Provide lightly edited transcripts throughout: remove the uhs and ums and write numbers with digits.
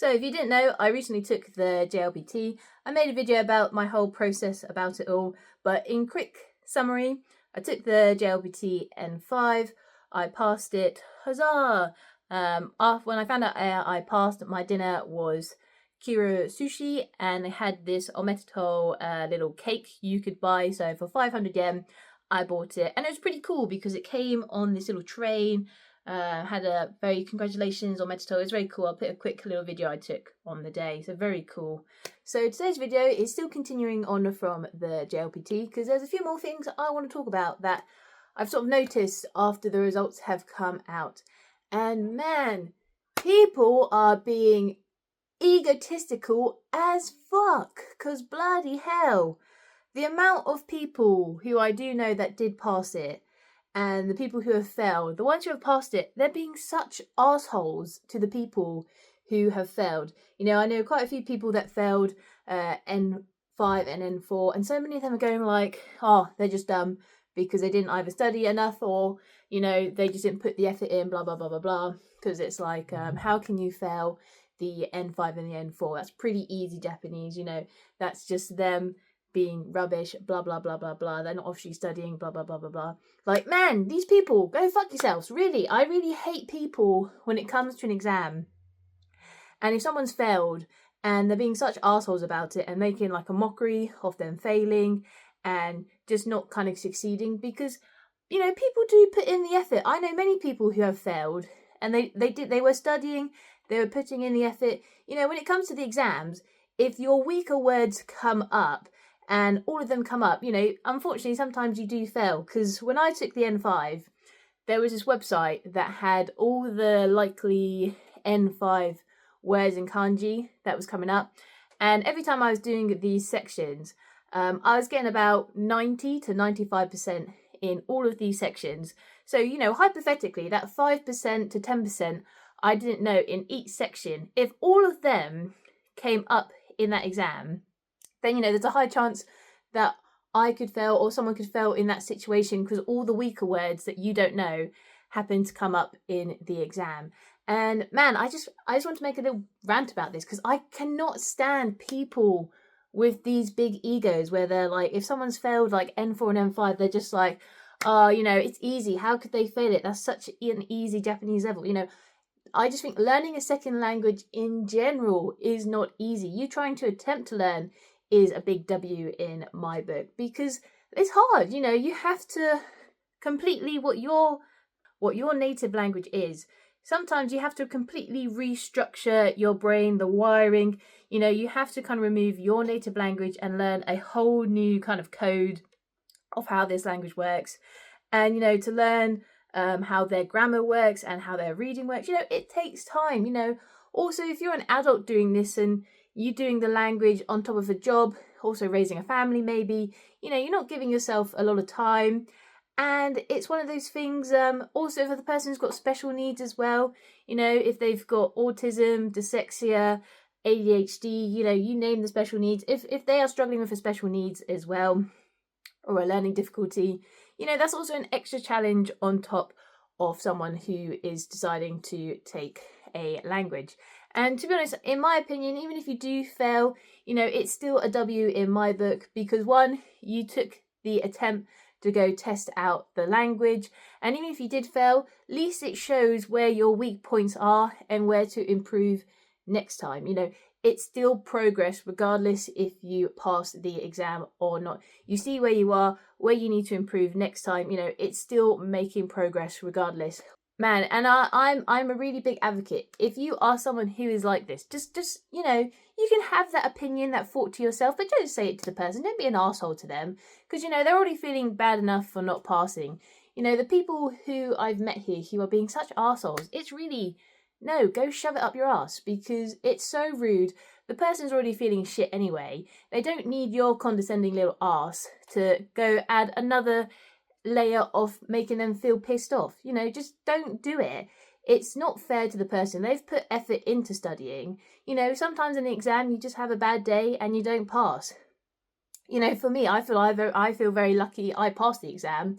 So if you didn't know, I recently took the JLPT. I made a video about my whole process about it all, but in quick summary, I took the JLPT N5, I passed it, huzzah! When I found out I passed, my dinner was Kira sushi, and they had this ometto little cake you could buy. So for 500 yen, I bought it, and it was pretty cool because it came on this little train. Had a very congratulations on Metito. It's very cool. I'll put a quick little video I took on the day. So very cool. So today's video is still continuing on from the JLPT because there's a few more things I want to talk about that I've sort of noticed after the results have come out. And man, people are being egotistical as fuck, because bloody hell, the amount of people who I do know that did pass it and the people who have failed, the ones who have passed it, they're being such assholes to the people who have failed. You know, I know quite a few people that failed N5 and N4, and so many of them are going like, oh, they're just dumb because they didn't either study enough or, you know, they just didn't put the effort in, blah, blah, blah, blah, blah. Because it's like, how can you fail the N5 and the N4? That's pretty easy Japanese, you know, that's just them being rubbish, blah, blah, blah, blah, blah. They're not actually studying, blah, blah, blah, blah, blah. Like, man, these people, go fuck yourselves. Really, I really hate people when it comes to an exam. And if someone's failed and they're being such assholes about it and making like a mockery of them failing and just not kind of succeeding, because, you know, people do put in the effort. I know many people who have failed and they were studying, they were putting in the effort. You know, when it comes to the exams, if your weaker words come up, and all of them come up, you know, unfortunately, sometimes you do fail. Because when I took the N5, there was this website that had all the likely N5 words in kanji that was coming up. And every time I was doing these sections, I was getting about 90 to 95% in all of these sections. So, you know, hypothetically, that 5% to 10% I didn't know in each section, if all of them came up in that exam, then, you know, there's a high chance that I could fail or someone could fail in that situation because all the weaker words that you don't know happen to come up in the exam. And man, I just want to make a little rant about this because I cannot stand people with these big egos where they're like, if someone's failed like N4 and N5, they're just like, oh, you know, it's easy. How could they fail it? That's such an easy Japanese level. You know, I just think learning a second language in general is not easy. You trying to attempt to learn is a big W in my book because it's hard. You know, you have to completely what your native language is. Sometimes you have to completely restructure your brain, the wiring. You know, you have to kind of remove your native language and learn a whole new kind of code of how this language works. And, you know, to learn how their grammar works and how their reading works, you know, it takes time. You know, also if you're an adult doing this and you doing the language on top of a job, also raising a family maybe, you know, you're not giving yourself a lot of time. And it's one of those things, also for the person who's got special needs as well, you know, if they've got autism, dyslexia, ADHD, you know, you name the special needs. If they are struggling with a special needs as well, or a learning difficulty, you know, that's also an extra challenge on top of someone who is deciding to take a language. And to be honest, in my opinion, even if you do fail, you know, it's still a W in my book because one, you took the attempt to go test out the language. And even if you did fail, at least it shows where your weak points are and where to improve next time. You know, it's still progress regardless if you pass the exam or not. You see where you are, where you need to improve next time. You know, it's still making progress regardless. Man, and I'm a really big advocate. If you are someone who is like this, just you know, you can have that opinion, that thought to yourself, but don't say it to the person. Don't be an asshole to them because, you know, they're already feeling bad enough for not passing. You know, the people who I've met here who are being such assholes, it's really, no, go shove it up your ass because it's so rude. The person's already feeling shit anyway. They don't need your condescending little ass to go add another layer of making them feel pissed off. You know, just don't do it. It's not fair to the person. They've put effort into studying. You know, sometimes in the exam you just have a bad day and you don't pass. You know, for me, I feel very lucky I passed the exam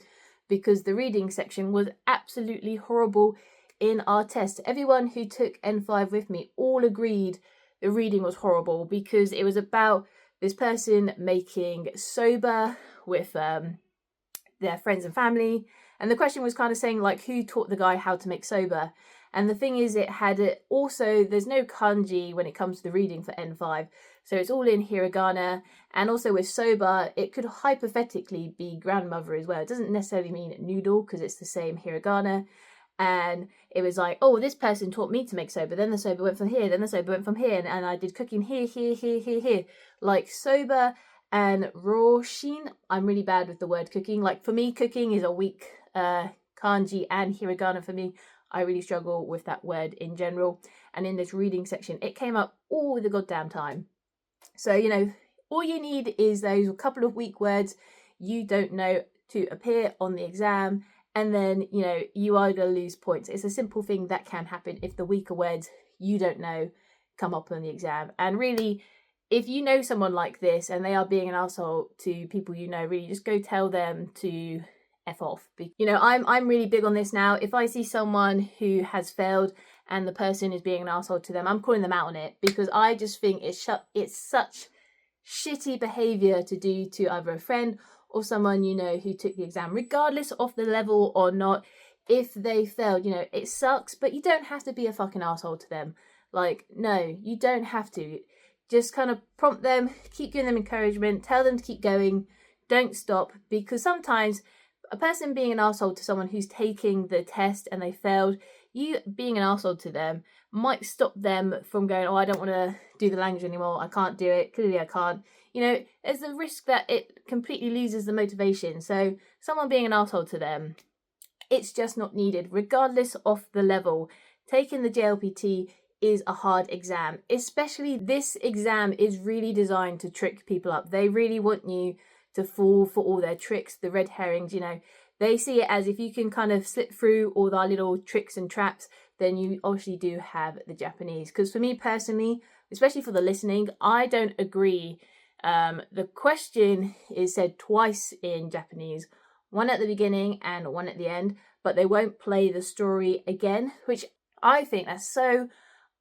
because the reading section was absolutely horrible in our test. Everyone who took N5 with me all agreed the reading was horrible because it was about this person making soba with their friends and family, and the question was kind of saying like who taught the guy how to make soba. And the thing is, it had also, there's no kanji when it comes to the reading for N5, so it's all in hiragana. And also with soba, it could hypothetically be grandmother as well. It doesn't necessarily mean noodle because it's the same hiragana. And it was like, oh, this person taught me to make soba, then the soba went from here, then the soba went from here, and I did cooking here. Like soba and roshin, I'm really bad with the word cooking. Like for me, cooking is a weak kanji and hiragana for me. I really struggle with that word in general. And in this reading section, it came up all the goddamn time. So, you know, all you need is those couple of weak words you don't know to appear on the exam. And then, you know, you are going to lose points. It's a simple thing that can happen if the weaker words you don't know come up on the exam. And really, if you know someone like this and they are being an asshole to people you know, really just go tell them to F off. You know, I'm really big on this now. If I see someone who has failed and the person is being an asshole to them, I'm calling them out on it, because I just think it's such shitty behaviour to do to either a friend or someone you know who took the exam, regardless of the level or not. If they failed, you know, it sucks, but you don't have to be a fucking asshole to them. Like, no, you don't have to. Just kind of prompt them, keep giving them encouragement, tell them to keep going, don't stop, because sometimes a person being an asshole to someone who's taking the test and they failed, you being an asshole to them might stop them from going, oh, I don't want to do the language anymore, I can't do it, clearly I can't. You know, there's a risk that it completely loses the motivation. So someone being an asshole to them, it's just not needed, regardless of the level. Taking the JLPT is a hard exam, especially this exam is really designed to trick people up. They really want you to fall for all their tricks, the red herrings. You know, they see it as if you can kind of slip through all their little tricks and traps, then you obviously do have the Japanese. Because for me personally, especially for the listening, I don't agree. The question is said twice in Japanese, one at the beginning and one at the end, but they won't play the story again, which I think that's so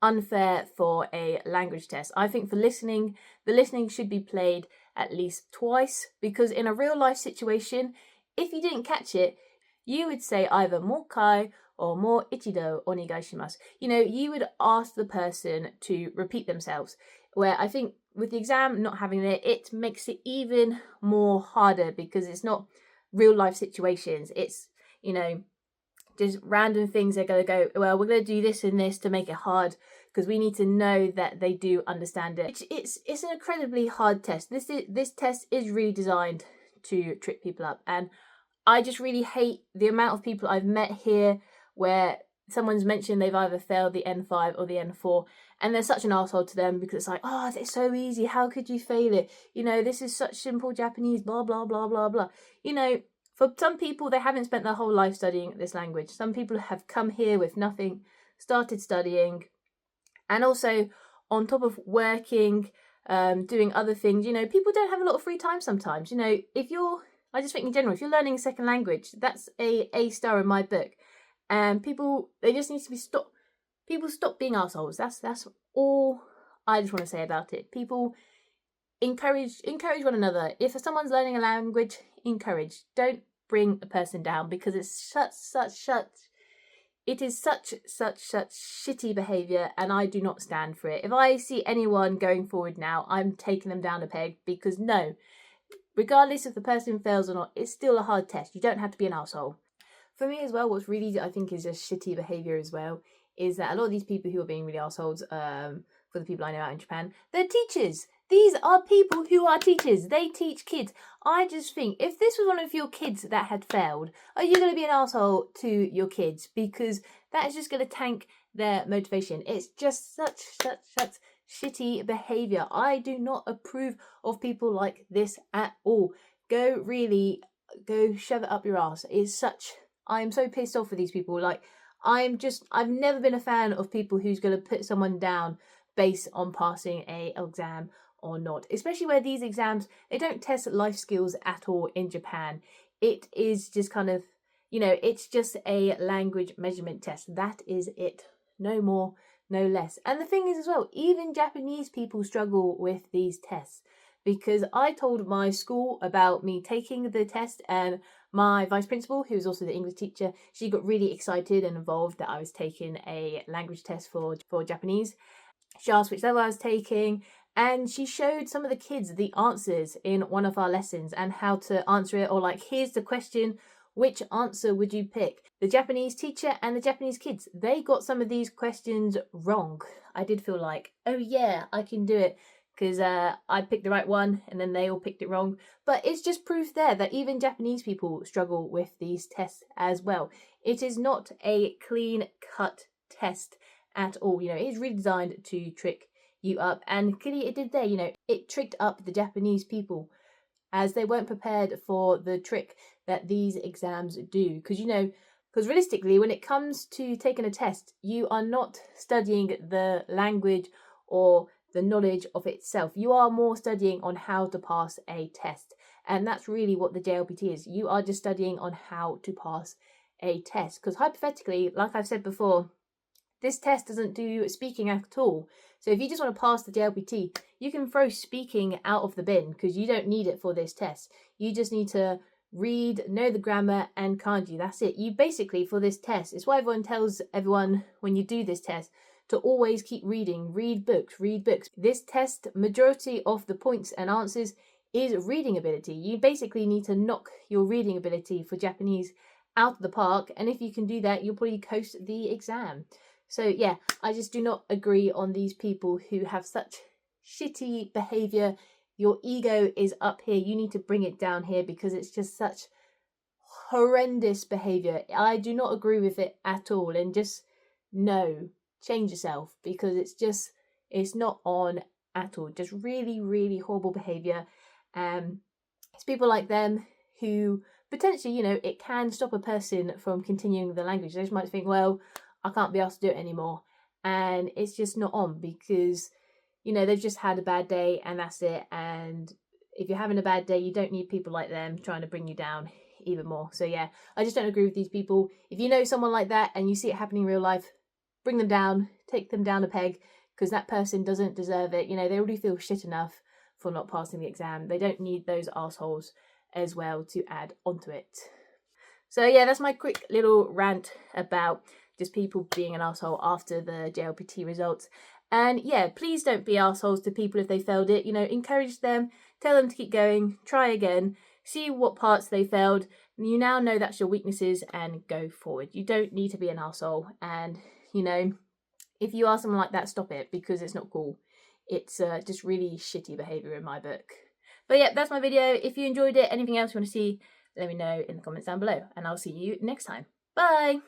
unfair for a language test. I think for listening, the listening should be played at least twice, because in a real life situation, if you didn't catch it, you would say either mokai or mo ichido onegaishimasu. You know, you would ask the person to repeat themselves, where I think with the exam not having it makes it even more harder, because it's not real life situations. It's, you know, just random things. They're going to go, well, we're going to do this and this to make it hard, because we need to know that they do understand it. It's an incredibly hard test. This test is really designed to trip people up, and I just really hate the amount of people I've met here where someone's mentioned they've either failed the N5 or the N4, and they're such an asshole to them because it's like, oh, it's so easy, how could you fail it? You know, this is such simple Japanese, blah, blah, blah, blah, blah. You know, for some people, they haven't spent their whole life studying this language. Some people have come here with nothing, started studying, and also on top of working, doing other things. You know, people don't have a lot of free time sometimes. You know, I just think in general, if you're learning a second language, that's a star in my book. And people, they just need to be stopped. People stop being assholes. That's all I just want to say about it. People encourage one another. If someone's learning a language, encourage. Don't bring a person down, because it's such shitty behaviour, and I do not stand for it. If I see anyone going forward now, I'm taking them down a peg, because no, regardless if the person fails or not, it's still a hard test. You don't have to be an asshole. For me as well, what's really, I think, is just shitty behaviour as well, is that a lot of these people who are being really assholes, for the people I know out in Japan, they're teachers. These are people who are teachers. They teach kids. I just think, if this was one of your kids that had failed, are you going to be an asshole to your kids? Because that is just going to tank their motivation. It's just such shitty behaviour. I do not approve of people like this at all. Go shove it up your ass. I'm so pissed off with these people. Like, I've never been a fan of people who's going to put someone down based on passing a exam or not. Especially where these exams, they don't test life skills at all in Japan. It is just kind of, you know, it's just a language measurement test. That is it. No more, no less. And the thing is as well, even Japanese people struggle with these tests, because I told my school about me taking the test, and my vice principal, who was also the English teacher, she got really excited and involved that I was taking a language test for Japanese. She asked which level I was taking, and she showed some of the kids the answers in one of our lessons and how to answer it, or like, here's the question, which answer would you pick? The Japanese teacher and the Japanese kids, they got some of these questions wrong. I did feel like, oh yeah, I can do it, because I picked the right one and then they all picked it wrong. But it's just proof there that even Japanese people struggle with these tests as well. It is not a clean cut test at all. You know, it is really designed to trick you up, and clearly it did there. You know, it tricked up the Japanese people, as they weren't prepared for the trick that these exams do. Because, you know, because realistically, when it comes to taking a test, you are not studying the language or the knowledge of itself. You are more studying on how to pass a test. And that's really what the JLPT is. You are just studying on how to pass a test. Because hypothetically, like I've said before, this test doesn't do speaking at all. So if you just want to pass the JLPT, you can throw speaking out of the bin, because you don't need it for this test. You just need to read, know the grammar, and kanji. That's it. You basically, for this test, it's why everyone tells everyone when you do this test to always keep reading, read books, read books. This test, majority of the points and answers is reading ability. You basically need to knock your reading ability for Japanese out of the park, and if you can do that, you'll probably coast the exam. So yeah, I just do not agree on these people who have such shitty behaviour. Your ego is up here. You need to bring it down here, because it's just such horrendous behaviour. I do not agree with it at all. And just, no, change yourself, because it's not on at all. Just really, really horrible behaviour. It's people like them who potentially, you know, it can stop a person from continuing the language. They just might think, well, I can't be asked to do it anymore. And it's just not on, because, you know, they've just had a bad day and that's it. And if you're having a bad day, you don't need people like them trying to bring you down even more. So yeah, I just don't agree with these people. If you know someone like that and you see it happening in real life, bring them down, take them down a peg, because that person doesn't deserve it. You know, they already feel shit enough for not passing the exam. They don't need those assholes as well to add onto it. So yeah, that's my quick little rant about just people being an asshole after the JLPT results. And yeah, please don't be assholes to people if they failed it. You know, encourage them, tell them to keep going, try again, see what parts they failed. You now know that's your weaknesses, and go forward. You don't need to be an asshole. And, you know, if you are someone like that, stop it, because it's not cool. It's just really shitty behaviour in my book. But yeah, that's my video. If you enjoyed it, anything else you want to see, let me know in the comments down below, and I'll see you next time. Bye!